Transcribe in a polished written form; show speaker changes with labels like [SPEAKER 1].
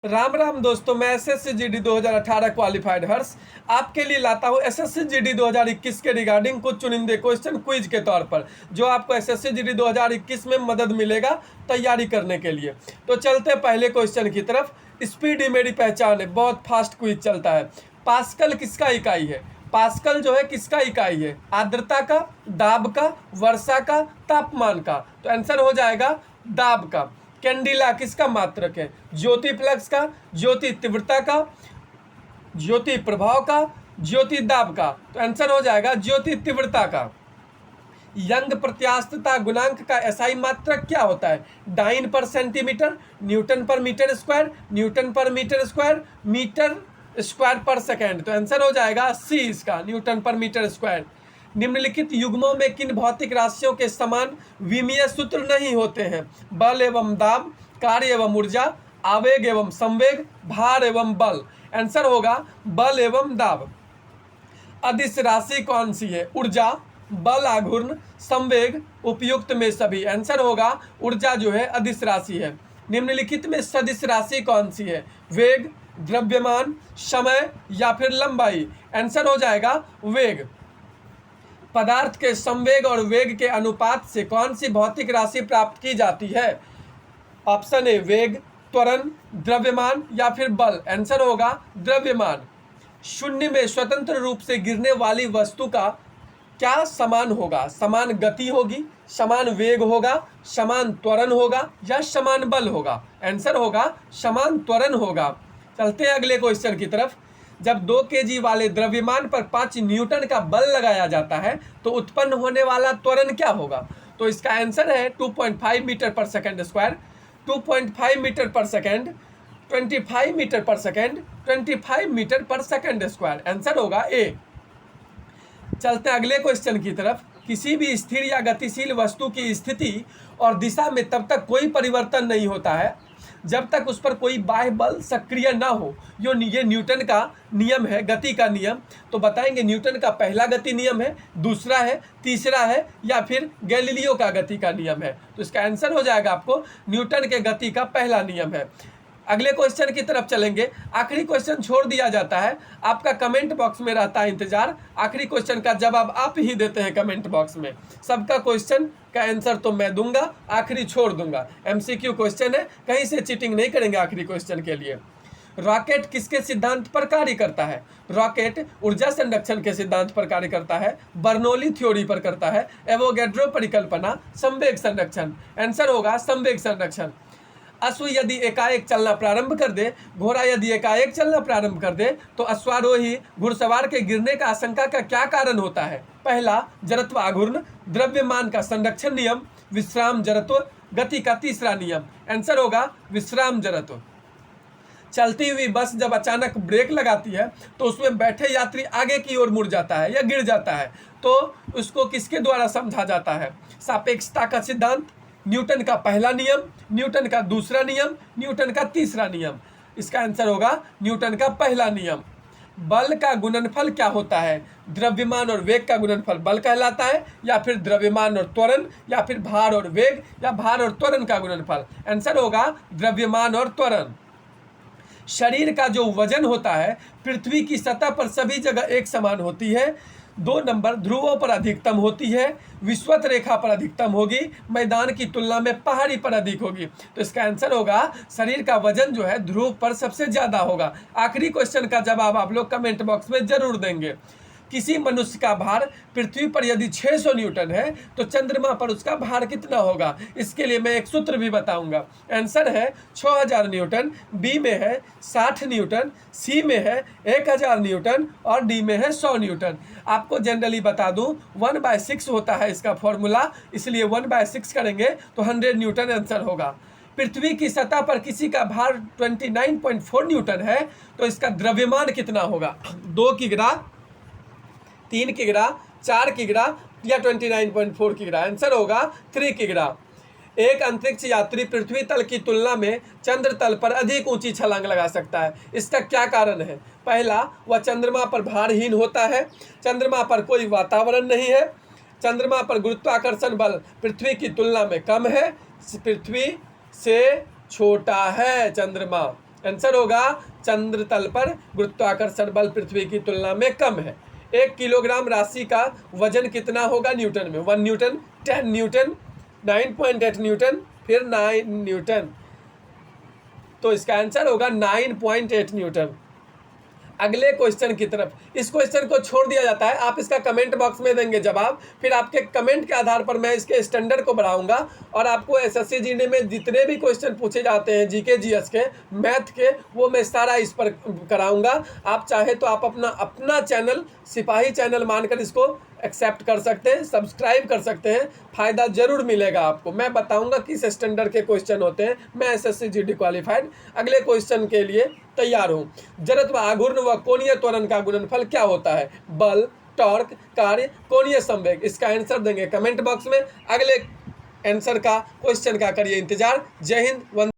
[SPEAKER 1] राम राम दोस्तों, मैं SSC GD 2018 qualified हर्ष आपके लिए लाता हूं एसएससी जीडी 2021 के रिगार्डिंग कुछ चुनिंदे क्वेश्चन क्विज के तौर पर, जो आपको एसएससी जीडी 2021 में मदद मिलेगा तैयारी करने के लिए। तो चलते पहले क्वेश्चन की तरफ। स्पीड ही मेरी पहचान है, बहुत फास्ट क्विज चलता है। पास्कल किसका इकाई है? पास्कल जो है किसका इकाई है? आर्द्रता का, दाब का, वर्षा का, तापमान का। तो आंसर हो जाएगा दाब का। कैंडिला किसका मात्रक है? ज्योति फ्लक्स का, ज्योति तीव्रता का, ज्योति प्रभाव का, ज्योति दाब का। तो आंसर हो जाएगा ज्योति तीव्रता का। यंग प्रत्यास्थता गुणांक का एसआई मात्रक क्या होता है? डाइन पर सेंटीमीटर, न्यूटन पर मीटर स्क्वायर, न्यूटन पर मीटर स्क्वायर, मीटर स्क्वायर पर सेकेंड। तो आंसर हो जाएगा सी इसका, न्यूटन पर मीटर स्क्वायर। निम्नलिखित युग्मों में किन भौतिक राशियों के समान विमीय सूत्र नहीं होते हैं? बल एवं दाब, कार्य एवं ऊर्जा, आवेग एवं संवेग, भार एवं बल। आंसर होगा बल एवं दाब। अदिश राशि कौन सी है? ऊर्जा, बल आघूर्ण, संवेग, उपयुक्त में सभी। आंसर होगा ऊर्जा जो है अदिश राशि है। निम्नलिखित में सदिश राशि कौन सी है? वेग, द्रव्यमान, समय या फिर लंबाई। आंसर हो जाएगा वेग। पदार्थ के संवेग और वेग के अनुपात से कौन सी भौतिक राशि प्राप्त की जाती है? ऑप्शन ए वेग, त्वरण, द्रव्यमान या फिर बल। आंसर होगा द्रव्यमान। शून्य में स्वतंत्र रूप से गिरने वाली वस्तु का क्या समान होगा? समान गति होगी, समान वेग होगा, समान त्वरण होगा या समान बल होगा। आंसर होगा समान त्वरण होगा। चलते हैं अगले क्वेश्चन की तरफ। जब 2 kg वाले द्रव्यमान पर 5 न्यूटन का बल लगाया जाता है तो उत्पन्न होने वाला त्वरण क्या होगा? तो इसका आंसर है 2.5 मीटर पर सेकेंड स्क्वायर, 2.5 मीटर पर सेकेंड, 25 मीटर पर सेकेंड, 25 मीटर पर सेकेंड स्क्वायर। आंसर होगा ए। चलते हैं अगले क्वेश्चन की तरफ। किसी भी स्थिर या गतिशील वस्तु की स्थिति और दिशा में तब तक कोई परिवर्तन नहीं होता है जब तक उस पर कोई बाह्य बल सक्रिय ना हो। ये न्यूटन का नियम है, गति का नियम। तो बताएंगे न्यूटन का पहला गति नियम है, दूसरा है, तीसरा है या फिर गैलीलियो का गति का नियम है। तो इसका आंसर हो जाएगा आपको न्यूटन के गति का पहला नियम है। अगले क्वेश्चन की तरफ चलेंगे। आखिरी क्वेश्चन छोड़ दिया जाता है, आपका कमेंट बॉक्स में रहता है इंतजार। आखिरी क्वेश्चन का जवाब आप ही देते हैं कमेंट बॉक्स में। सबका क्वेश्चन का आंसर तो मैं दूंगा, आखिरी छोड़ दूंगा। एमसीक्यू क्वेश्चन है, कहीं से चीटिंग नहीं करेंगे आखिरी क्वेश्चन के लिए। रॉकेट किसके सिद्धांत पर कार्य करता है? रॉकेट ऊर्जा संरक्षण के सिद्धांत पर कार्य करता है, बर्नौली थ्योरी पर करता है, एवोगैड्रो परिकल्पना, संवेग संरक्षण। आंसर होगा संवेग संरक्षण। अश्व यदि एकाएक चलना प्रारंभ कर दे, घोड़ा यदि एकाएक चलना प्रारंभ कर दे तो अश्वारोही घुड़सवार के गिरने का आशंका का क्या कारण होता है? पहला जड़त्व आघूर्ण, द्रव्यमान का संरक्षण नियम, विश्राम जड़त्व, गति का तीसरा नियम। आंसर होगा विश्राम जड़त्व। चलती हुई बस जब अचानक ब्रेक लगाती है तो उसमें बैठे यात्री आगे की ओर मुड़ जाता है या गिर जाता है, तो उसको किसके द्वारा समझा जाता है? सापेक्षता का सिद्धांत, न्यूटन का पहला नियम, न्यूटन का दूसरा नियम, न्यूटन का तीसरा नियम। इसका आंसर होगा न्यूटन का पहला नियम। बल का गुणनफल क्या होता है? द्रव्यमान और वेग का गुणनफल बल कहलाता है, या फिर द्रव्यमान और त्वरण, या फिर भार और वेग, या भार और त्वरण का गुणनफल। आंसर होगा द्रव्यमान और त्वरण। शरीर का जो वजन होता है पृथ्वी की सतह पर सभी जगह एक समान होती है। 2 नंबर ध्रुवों पर अधिकतम होती है, विषुवत रेखा पर अधिकतम होगी, मैदान की तुलना में पहाड़ी पर अधिक होगी। तो इसका आंसर होगा शरीर का वजन जो है ध्रुव पर सबसे ज्यादा होगा। आखिरी क्वेश्चन का जवाब आप लोग कमेंट बॉक्स में जरूर देंगे। किसी मनुष्य का भार पृथ्वी पर यदि 600 न्यूटन है तो चंद्रमा पर उसका भार कितना होगा? इसके लिए मैं एक सूत्र भी बताऊंगा। आंसर है 6000 न्यूटन, बी में है 60 न्यूटन, सी में है 1000 न्यूटन और डी में है 100 न्यूटन। आपको जनरली बता दूं 1/6 होता है इसका फॉर्मूला, इसलिए 1/6 करेंगे तो 100 न्यूटन आंसर होगा। पृथ्वी की सतह पर किसी का भार 29.4 न्यूटन है तो इसका द्रव्यमान कितना होगा? 2 किग्रा, 3 किग्रा, 4 किग्रा या 29.4 किग्रा। आंसर होगा 3 किग्रा। एक अंतरिक्ष यात्री पृथ्वी तल की तुलना में चंद्र तल पर अधिक ऊंची छलांग लगा सकता है, इसका क्या कारण है? पहला, वह चंद्रमा पर भारहीन होता है, चंद्रमा पर कोई वातावरण नहीं है, चंद्रमा पर गुरुत्वाकर्षण बल पृथ्वी की तुलना में कम है, पृथ्वी से छोटा है चंद्रमा। आंसर होगा चंद्र तल पर गुरुत्वाकर्षण बल पृथ्वी की तुलना में कम है। 1 किलोग्राम राशि का वजन कितना होगा न्यूटन में? 1 न्यूटन, 10 न्यूटन, 9.8 न्यूटन, फिर 9 न्यूटन। तो इसका आंसर होगा 9.8 न्यूटन। अगले क्वेश्चन की तरफ, इस क्वेश्चन को छोड़ दिया जाता है, आप इसका कमेंट बॉक्स में देंगे जवाब, फिर आपके कमेंट के आधार पर मैं इसके स्टैंडर्ड को बढ़ाऊंगा और आपको एसएससी जीडी में जितने भी क्वेश्चन पूछे जाते हैं, जीके जीएस के, मैथ के, वो मैं सारा इस पर कराऊंगा। आप चाहे तो आप अपना चैनल सिपाही चैनल मानकर इसको एक्सेप्ट कर सकते हैं, सब्सक्राइब कर सकते हैं, फ़ायदा जरूर मिलेगा आपको। मैं बताऊंगा किस स्टैंडर्ड के क्वेश्चन होते हैं। मैं एसएससी जीडी क्वालिफाइड। अगले क्वेश्चन के लिए तैयार हूँ। जड़त्व, आघूर्ण व कोणीय त्वरण का गुणनफल क्या होता है? बल, टॉर्क, कार्य, कोणीय संवेग। इसका आंसर देंगे कमेंट बॉक्स में। अगले आंसर का क्वेश्चन का करिए इंतजार। जय हिंद।